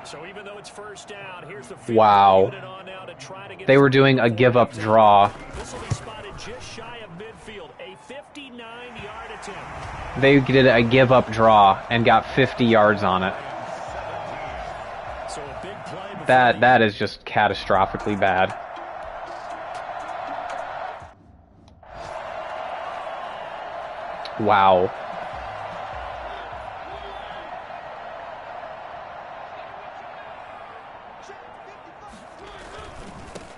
So even though it's first down, here's the wow. They were doing a give-up draw. This will be spotted just shy of midfield, a 59-yard attempt. They did a give-up draw and got 50 yards on it. So a big play. That is just catastrophically bad. Wow.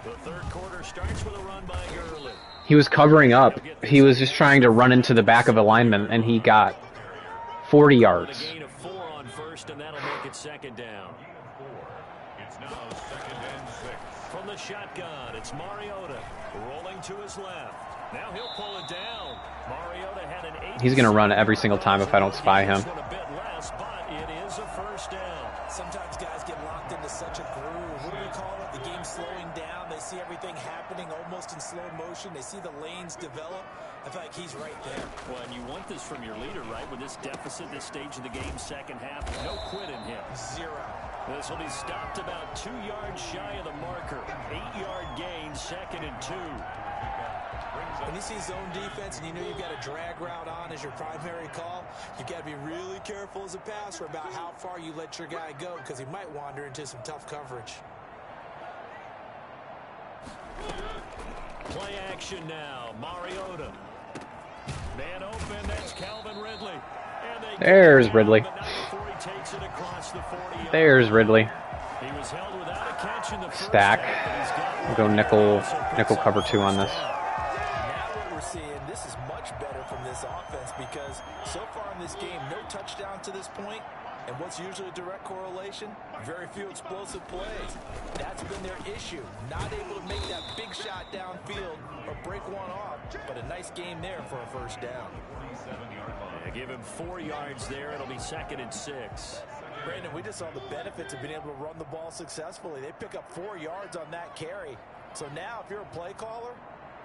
The third quarter starts with a run by Gurley. He was covering up. He was just trying to run into the back of a lineman, and he got 40 yards. A gain of 4 on first, and that'll make it second down. It's now second and 6. From the shotgun, it's Mariota rolling to his left. Now he'll pull it down. Mariota had an 8. He's going to run every single time if I don't spy him. A bit less, but it is a first down. Sometimes guys get locked into such a groove. What do we call it? The game's slowing down. They see everything happening almost in slow motion. They see the lanes develop. I feel like he's right there. Well, and you want this from your leader, right? With this deficit, this stage of the game, second half, no quit in him. 0. This will be stopped about 2 yards shy of the marker. 8-yard gain, second and 2. When you see zone defense and you know you've got a drag route on as your primary call, you've got to be really careful as a passer about how far you let your guy go because he might wander into some tough coverage. Play action now. Mariota. Man open. That's Calvin Ridley. And There's Ridley. There's Ridley. He was held without a catch in the first Stack. half, We'll go nickel cover 2 on this. Now what we're seeing, this is much better from this offense because so far in this game, no touchdown to this point. And what's usually a direct correlation? Very few explosive plays. That's been their issue. Not able to make that big shot downfield or break one off. But a nice game there for a first down. Yeah, give him 4 yards there. It'll be second and 6. Brandon, we just saw the benefits of being able to run the ball successfully. They pick up 4 yards on that carry. So now if you're a play caller,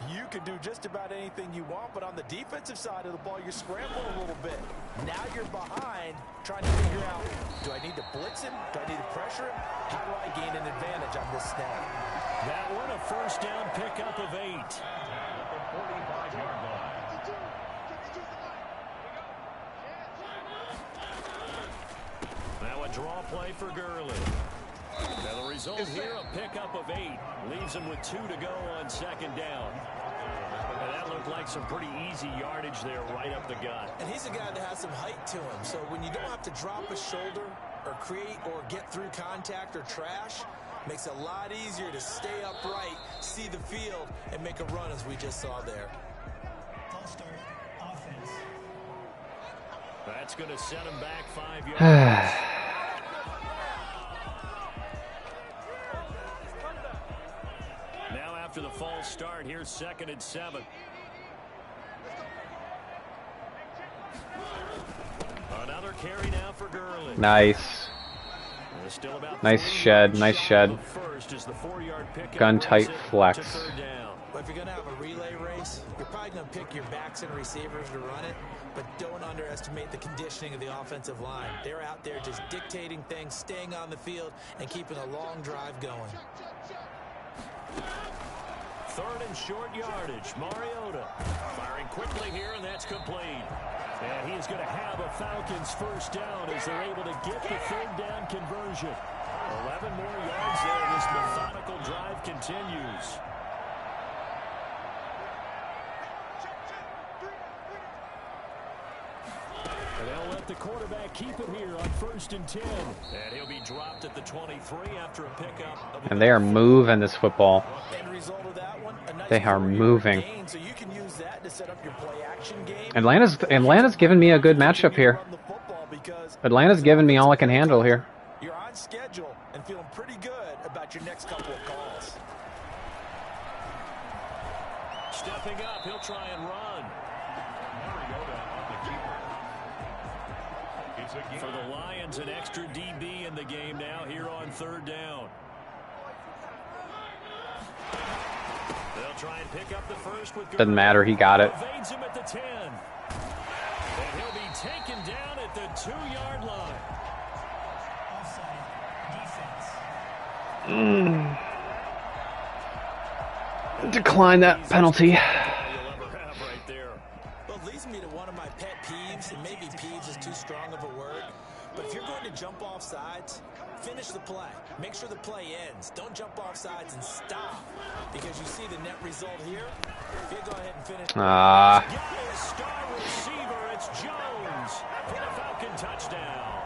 you can do just about anything you want, but on the defensive side of the ball, you're scrambling a little bit. Now you're behind, trying to figure out, do I need to blitz him? Do I need to pressure him? How do I gain an advantage on this snap? That one a first down pickup of 8. 45-yard line. Now a draw play for Gurley. Now the result here, a pickup of 8. Leaves him with 2 to go on second down. And that looked like some pretty easy yardage there right up the gut. And he's a guy that has some height to him. So when you don't have to drop a shoulder or create or get through contact or trash, makes it a lot easier to stay upright, see the field, and make a run as we just saw there. That's going to set him back 5 yards. Now after the false start, here's second and 7. Another carry now for Gurley. Nice. Nice shed. Nice shed. Gun tight flex. But if you're going to have a relay race, you're probably going to pick your backs and receivers to run it, but don't underestimate the conditioning of the offensive line. They're out there just dictating things, staying on the field, and keeping a long drive going. Third and short yardage. Mariota firing quickly here, and that's complete. And he is going to have a Falcons first down as they're able to get the third down conversion. 11 more yards there. This methodical drive continues. And they'll let the quarterback keep it here on first and 10. And he'll be dropped at the 23 after a pickup. And they are moving this football. They are moving. Atlanta's giving me a good matchup here. Atlanta's giving me all I can handle here. You're on schedule and feeling pretty good about your next couple of calls. Stepping up, he'll try and run. For the Lions, an extra DB in the game now here on third down. They'll try and pick up the first with Doesn't matter, he got it. Evades him at the 10. And he'll be taken down at the 2-yard line. Decline that penalty. You'll ever have right there. Well, it leads me to one of my pet peeves, and maybe peeves is too strong of a word, but if you're going to jump off sides, finish the play. Make sure the play ends. Don't jump off sides and stop, because you see the net result here. If you go ahead and finish. Got his star receiver. It's Jones for the Falcon touchdown.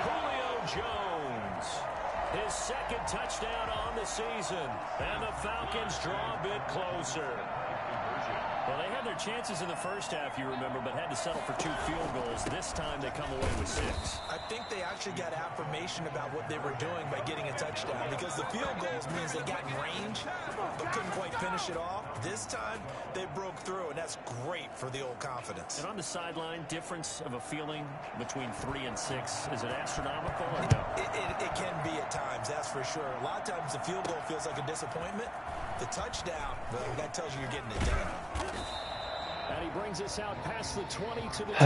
Julio Jones, his second touchdown on the season, and the Falcons draw a bit closer. Well, they had their chances in the first half, you remember, but had to settle for 2 field goals. This time they come away with 6. I think they actually got affirmation about what they were doing by getting a touchdown, because the field goals means they got in range but couldn't quite finish it off. This time they broke through, and that's great for the old confidence. And on the sideline, difference of a feeling between 3 and 6, is it astronomical or no? It can be at times, that's for sure. A lot of times the field goal feels like a disappointment. The touchdown, well, that tells you you're getting it done. And he brings us out past the 20 to the 20.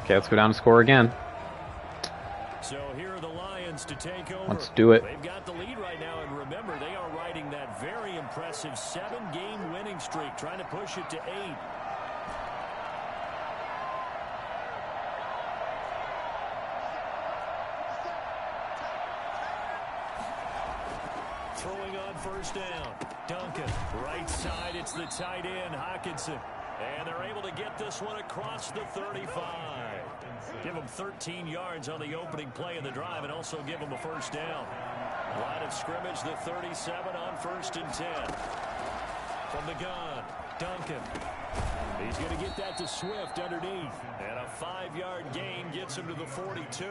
Okay, let's go down and score again. So here are the Lions to take over. Let's do it. They've got the lead right now, and remember, they are riding that very impressive 7-game winning streak, trying to push it to 8. Throwing on first down. Duncan, right side, it's the tight end, Hawkinson. And they're able to get this one across the 35. Give them 13 yards on the opening play of the drive and also give them a first down. Line of scrimmage, the 37 on 1st and 10. From the gun, Duncan. He's going to get that to Swift underneath. And a 5-yard gain gets him to the 42.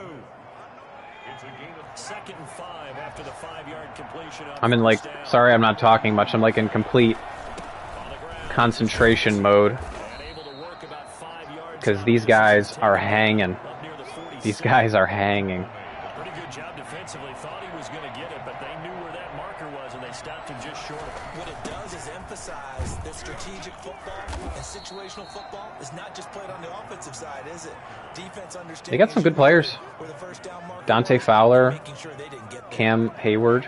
2nd and 5 after the 5-yard completion. I'm in, like, sorry I'm not talking much. I'm, like, in complete concentration mode. Because these guys are hanging. These guys are hanging. Pretty good job defensively. Thought he was going to get it, but they knew where that marker was, and they stopped him just short of it. What it does is emphasize that strategic football and situational football is not just played on the offensive side, is it? Defense understands. They got some good players. Dante Fowler, Cam Hayward,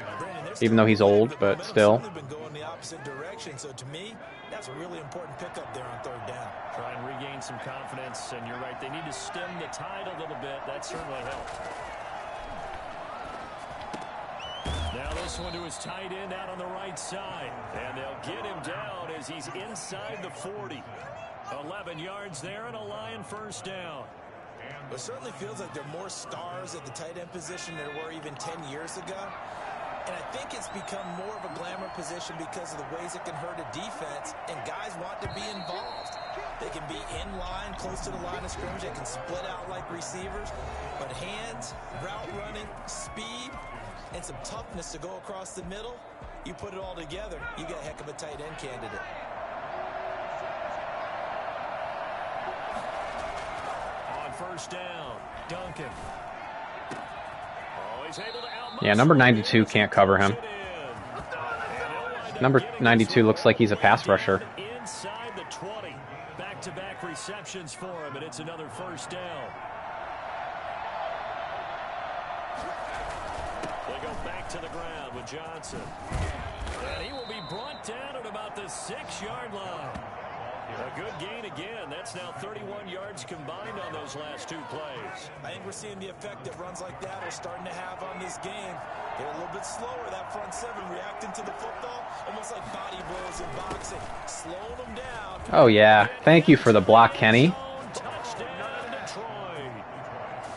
even though he's old, but still. So to me, that's a really important pickup there on 3rd down. Try and regain some confidence, and you're right, they need to stem the tide a little bit. That certainly helped. Now this one to his tight end out on the right side, and they'll get him down as he's inside the 40. 11 yards there and a Lion first down. It certainly feels like there are more stars at the tight end position than there were even 10 years ago. And I think it's become more of a glamour position because of the ways it can hurt a defense, and guys want to be involved. They can be in line, close to the line of scrimmage. They can split out like receivers. But hands, route running, speed, and some toughness to go across the middle, you put it all together, you get a heck of a tight end candidate. On first down, Duncan. Yeah, number 92 can't cover him. Number 92 looks like he's a pass rusher. Inside the 20. Back-to-back receptions for him, and it's another first down. They go back to the ground with Johnson. And he will be brought down at about the 6-yard line. A good gain again. That's now 31 yards combined on those last 2 plays. I think we're seeing the effect that runs like that are starting to have on this game. They're a little bit slower, that front 7, reacting to the football, almost like body blows in boxing, slowing them down. Oh, yeah. Thank you for the block, Kenny. Touchdown, Detroit.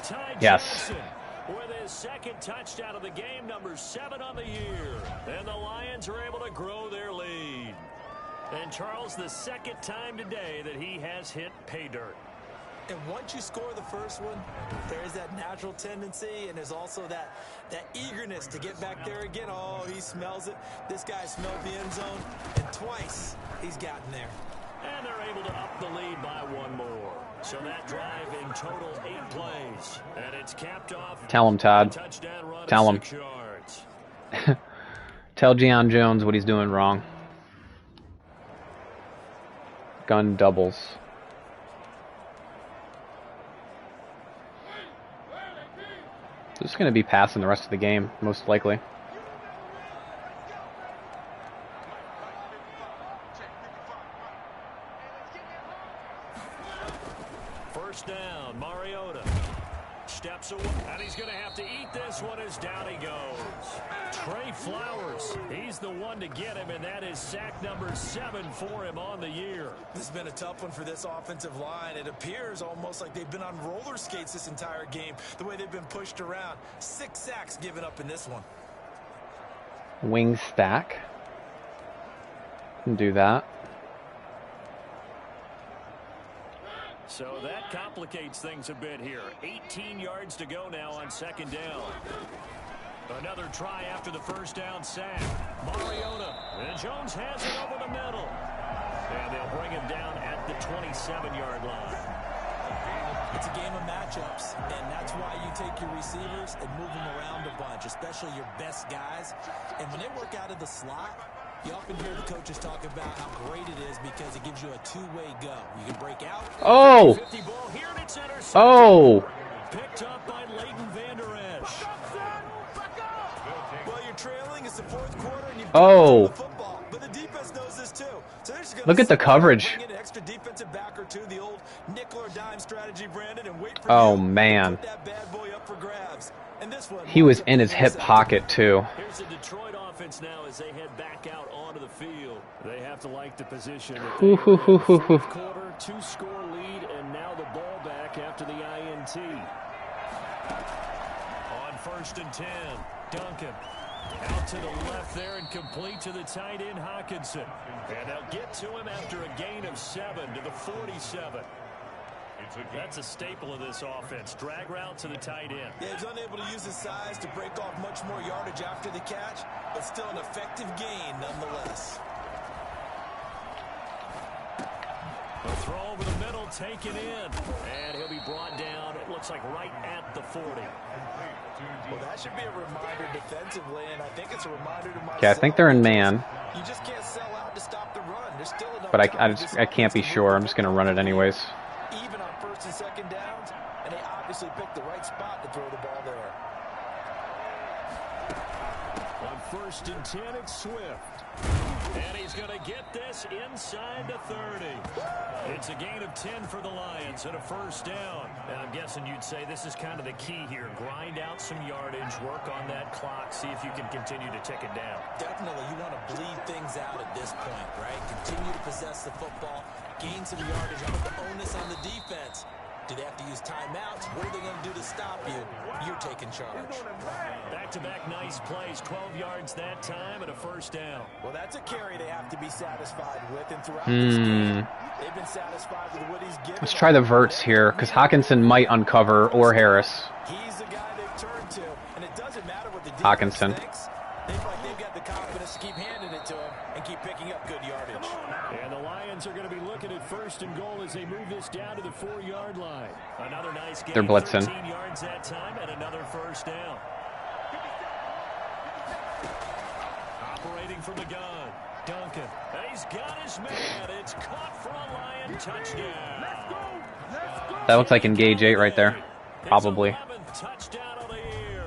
Ty Yes. Johnson with his 2nd touchdown of the game, number 7 on the year. And the Lions are able to grow their lead. And Charles, the 2nd time today that he has hit pay dirt. And once you score the first one, there is that natural tendency, and there's also that eagerness to get back there again. Oh, he smells it. This guy smelled the end zone, and twice he's gotten there. And they're able to up the lead by 1 more. So that drive in total 8 plays. And it's capped off. Tell him, Todd. Touchdown run Tell of him. 6 yards. Tell Deion Jones what he's doing wrong. Gun doubles. They're just going to be passing the rest of the game, most likely. First down, Mariota steps away, and he's going to have to eat this one as down he goes. Trey Flowers, he's the one to get him, and that is sack number 7 for him on the year. This has been a tough one for this offensive line. It appears almost like they've been on roller skates this entire game, the way they've been pushed around. 6 sacks given up in this one. Wing stack. Can do that. So that complicates things a bit here. 18 yards to go now on second down. Another try after the first down sack. Mariota. And Jones has it over the middle. And they'll bring him down at the 27-yard line. It's a game of matchups, and that's why you take your receivers and move them around a bunch, especially your best guys. And when they work out of the slot, you often hear the coaches talk about how great it is because it gives you a two-way go. You can break out. Oh! 50 ball here, and it's intercepted. Oh! Picked up by Leighton Vander Esch. Well, you're trailing. It's the fourth quarter, and you've Oh! the football. But the defense knows this too. So they're just gonna Look at the coverage. bring in an extra defensive back or two, the old nickel or dime strategy, Brandon, and wait for Oh, you to man. put that bad boy up for grabs. And this one, He was in his hip pocket, too. Here's the Detroit offense now as they head back out onto the field. They have to like the position. Hoo, hoo, hoo, hoo, hoo. Fourth quarter, 2-score lead, and now the ball back after the INT. On first and 10, Duncan. Out to the left there and complete to the tight end, Hawkinson. And they'll get to him after a gain of 7 to the 47. That's a staple of this offense. Drag route to the tight end. Yeah, he's unable to use his size to break off much more yardage after the catch, but still an effective gain nonetheless. A throw over the middle, taken in. And he'll be brought down, it looks like right at the 40. Well, that should be a reminder defensively, and I think it's a reminder to myself. Okay, I think they're in man. You just can't sell out to stop the run. There's still enough But time I can't be sure. I'm just going to run it anyways. even on first and second downs, and they obviously picked the right spot to throw the ball there. On first and 10, it's Swift. And he's going to get this inside the 30. It's a gain of 10 for the Lions and a first down. And I'm guessing you'd say this is kind of the key here. Grind out some yardage, work on that clock, see if you can continue to tick it down. Definitely, you want to bleed things out at this point, right? Continue to possess the football, gain some yardage, put the onus on the defense. Do they have to use timeouts? What are they going to do to stop you? You're taking charge. Back-to-back nice plays, 12 yards that time and a first down. Well, that's a carry they have to be satisfied with, and throughout this game, they've been satisfied with what he's given. Let's try the verts here, because Hawkinson might uncover, or Harris. He's the guy they've turned to, and it doesn't matter what the defense Hawkinson. thinks. They feel like they've got the confidence to keep handing it to him and keep picking up good yardage. And the Lions are going to be looking at first and goal as they move this down to the 4-yard line. Another nice game. They're blitzing. 13 yards that time and another first down. Operating from the gun, Duncan. He's got his man. It's caught for a Lion touchdown. Let's go. That looks like engage 8 right there. Probably. Touchdown of the year.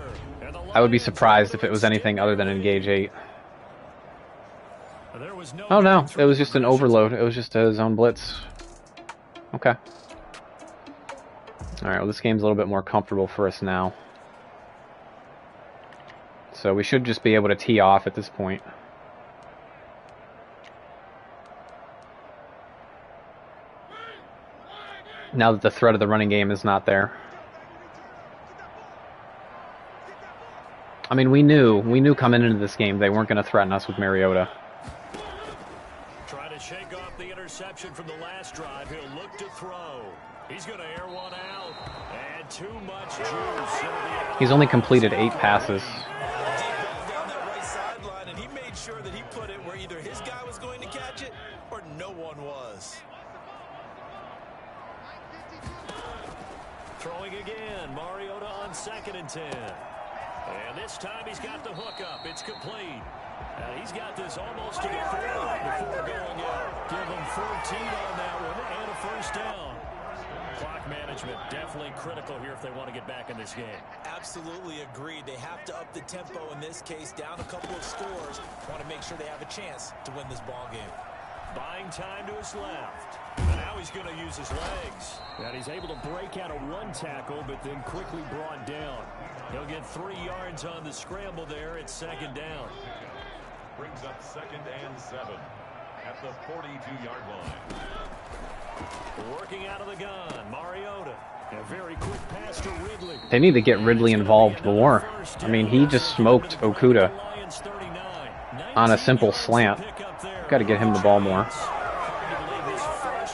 I would be surprised if it was anything other than engage 8. There was no Oh no, it was just an overload. It was just a zone blitz. Okay. Alright, well this game's a little bit more comfortable for us now. So we should just be able to tee off at this point. Now that the threat of the running game is not there. I mean, we knew coming into this game they weren't going to threaten us with Mariota. Trying to shake off the interception from the last drive. He'll look to throw. He's going to air one out. And too much juice. He's only completed 8 passes. Down that right sideline, and he made sure that he put it where either his guy was going to catch it or no one was. Throwing again. Mariota on second and 10. And this time he's got the hook up. It's complete. And he's got this almost to the 40 before going out. Give him 14 on that one and a first down. Clock management definitely critical here if they want to get back in this game. Absolutely agreed. They have to up the tempo in this case, down a couple of scores. Want to make sure they have a chance to win this ball game. Buying time to his left. And now he's going to use his legs. And he's able to break out of one tackle, but then quickly brought down. He'll get 3 yards on the scramble there at second down. Brings up 2nd and 7 at the 42-yard line. Working out of the gun, Mariota. A very quick pass to Ridley. They need to get Ridley involved more. I mean, he just smoked Okuda on a simple slant. Got to get him the ball more.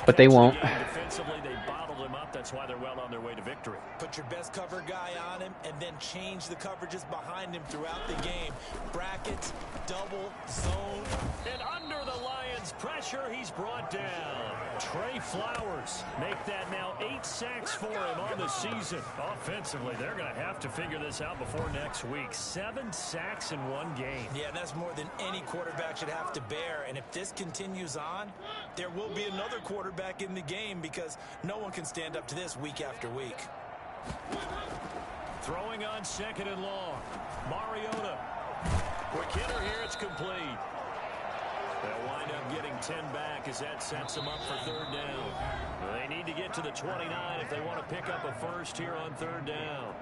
But they won't. Defensively, they bottled him up. That's why they're well on their way to victory. Put your best cover guy on him and then change the coverages behind him throughout the game. Brackets, double, zone. And under the Lions' pressure, he's brought down. Trey Flowers make that now 8 sacks for him on the season. Offensively, they're going to have to figure this out before next week. 7 sacks in 1 game. Yeah, that's more than any quarterback should have to bear. And if this continues on, there will be another quarterback in the game because no one can stand up to this week after week. Throwing on 2nd and long. Mariota. Quick hitter here, it's complete. They'll wind up getting 10 back as that sets them up for 3rd down. They need to get to the 29 if they want to pick up a first here on 3rd down.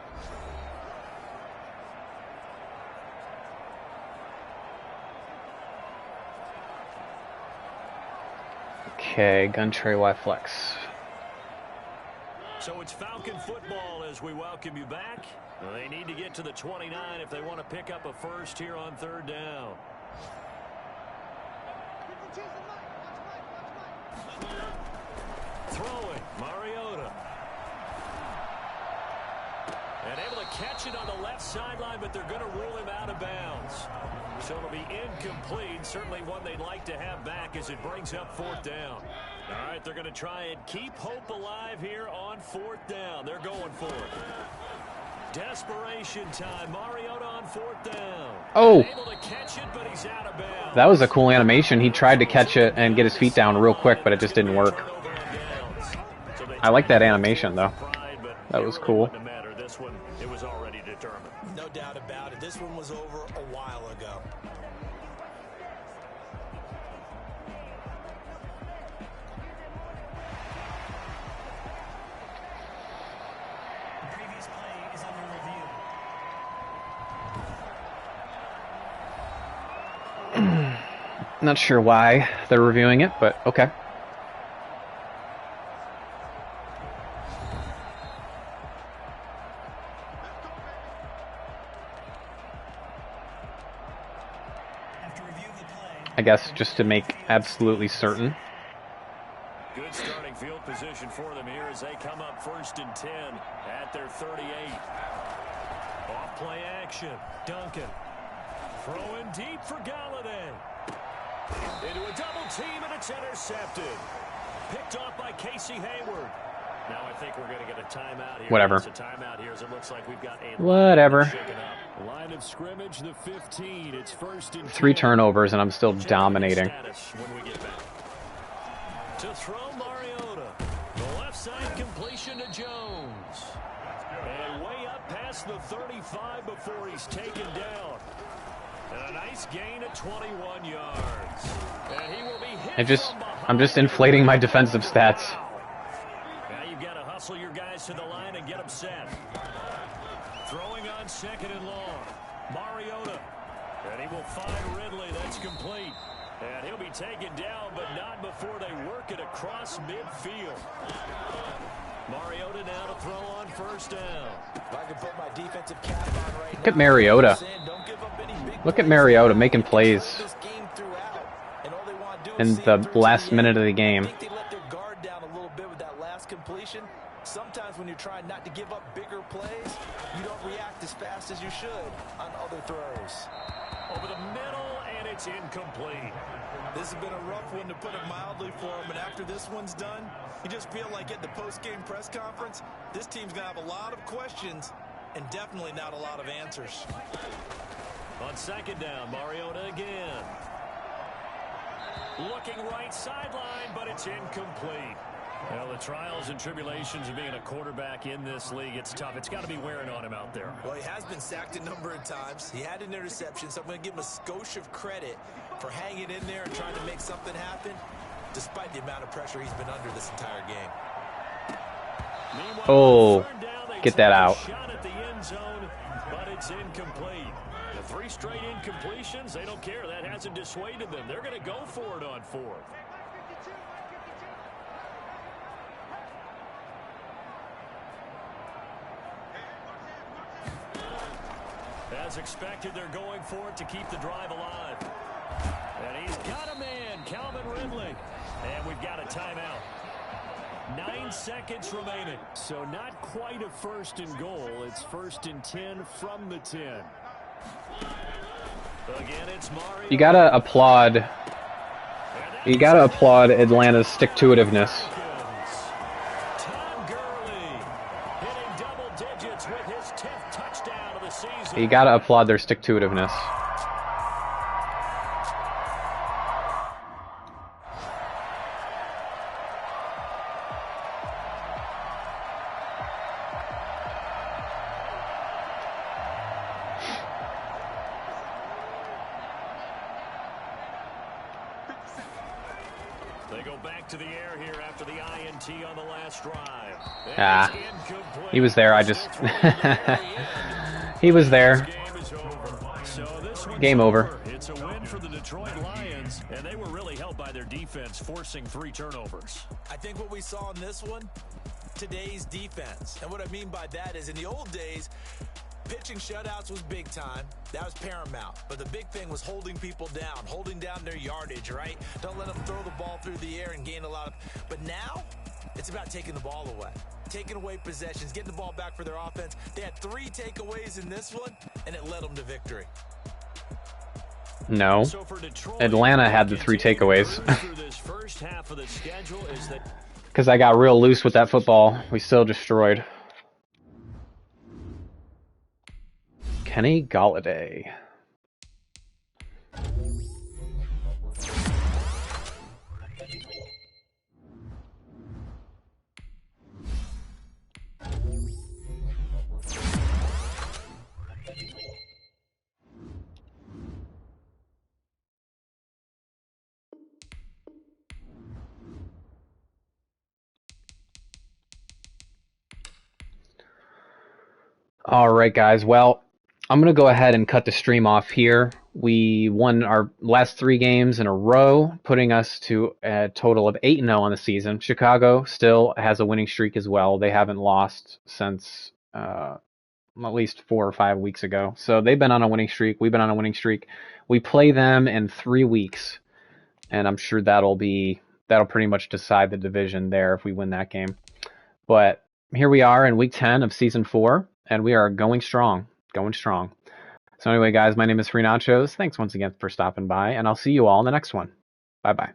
Okay, gun tray Y flex. So it's Falcon football as we welcome you back. They need to get to the 29 if they want to pick up a first here on 3rd down. Throwing, Mariota. And able to catch it on the left sideline, but they're going to rule him out of bounds. So it'll be incomplete. Certainly one they'd like to have back as it brings up 4th down. All right, they're going to try and keep hope alive here on 4th down. They're going for it. Desperation time. Mariota on 4th down. Oh! Able to catch it, but he's out of bounds. That was a cool animation. He tried to catch it and get his feet down real quick, but it just didn't work. I like that animation, though. That was cool. This one, it was already determined. No doubt about it. This one was over a while ago. The previous play is under review. Not sure why they're reviewing it, but okay. I guess just to make absolutely certain. Good starting field position for them here as they come up 1st and 10 at their 38. Off play action. Duncan. Throwing deep for Galladay. Into a double team and it's intercepted. Picked off by Casey Hayward. Now I think we're going to get a timeout here. Whatever. It's a timeout here as it looks like we've got a whatever. Line of scrimmage, the 15. It's 1st and 3 10. turnovers and I'm still dominating. When we get back. To throw Mariota. The left side completion to Jones. And way up past the 35 before he's taken down. And a nice gain of 21 yards. And he will be hit I'm just inflating my defensive stats. Now you've got to hustle your guys to the line and get them set. Throwing on 2nd and long. Mariota. And he will find Ridley. That's complete. And he'll be taken down, but not before they work it across midfield. Mariota now to throw on 1st down. If I can put my defensive cap on right Look at Mariota. Look at Mariota making plays in the last minute of the game. I think they let their guard down a little bit with that last completion. Sometimes when you're trying not to give up bigger plays, you don't react as fast as you should on other throws. Over the middle, and it's incomplete. This has been a rough one, to put it mildly, for him. And after this one's done, you just feel like at the post-game press conference, this team's going to have a lot of questions and definitely not a lot of answers. On 2nd down, Mariota again. Looking right sideline, but it's incomplete. Well, the trials and tribulations of being a quarterback in this league, it's tough. It's got to be wearing on him out there. Well, he has been sacked a number of times. He had an interception, so I'm going to give him a skosh of credit for hanging in there and trying to make something happen, despite the amount of pressure he's been under this entire game. Oh, get that out. Shot at the end zone, but it's incomplete. The 3 straight incompletions, they don't care. That hasn't dissuaded them. They're going to go for it on 4th. As expected, they're going for it to keep the drive alive. And he's got a man, Calvin Ridley. And we've got a timeout. 9 seconds remaining. So not quite a 1st and goal. It's 1st and 10 from the 10. Again, it's Mario. You gotta applaud Atlanta's stick-to-itiveness. Tom Gurley hitting double digits with his 10th touchdown of the season. You gotta applaud their stick-to-itiveness. They go back to the air here after the INT on the last drive. He was there. He was there. Game over. It's a win for the Detroit Lions, and they were really helped by their defense, forcing 3 turnovers. I think what we saw in this one, today's defense. And what I mean by that is in the old days, pitching shutouts was big time. That was paramount. But the big thing was holding people down, holding down their yardage, right? Don't let them throw the ball through the air and gain a lot of... But now, it's about taking the ball away. Taking away possessions, getting the ball back for their offense. They had 3 takeaways in this one, and it led them to victory. No. So for Detroit, Atlanta had the 3 takeaways. through this first half of the schedule is that Because I got real loose with that football. We still destroyed. Kenny Golladay. All right, guys. Well, I'm going to go ahead and cut the stream off here. We won our last 3 games in a row, putting us to a total of 8-0 on the season. Chicago still has a winning streak as well. They haven't lost since at least 4 or 5 weeks ago. So they've been on a winning streak. We've been on a winning streak. We play them in 3 weeks, and I'm sure that'll pretty much decide the division there if we win that game. But here we are in week 10 of season 4, and we are going strong. So anyway, guys, my name is Free Nachos. Thanks once again for stopping by, and I'll see you all in the next one. Bye-bye.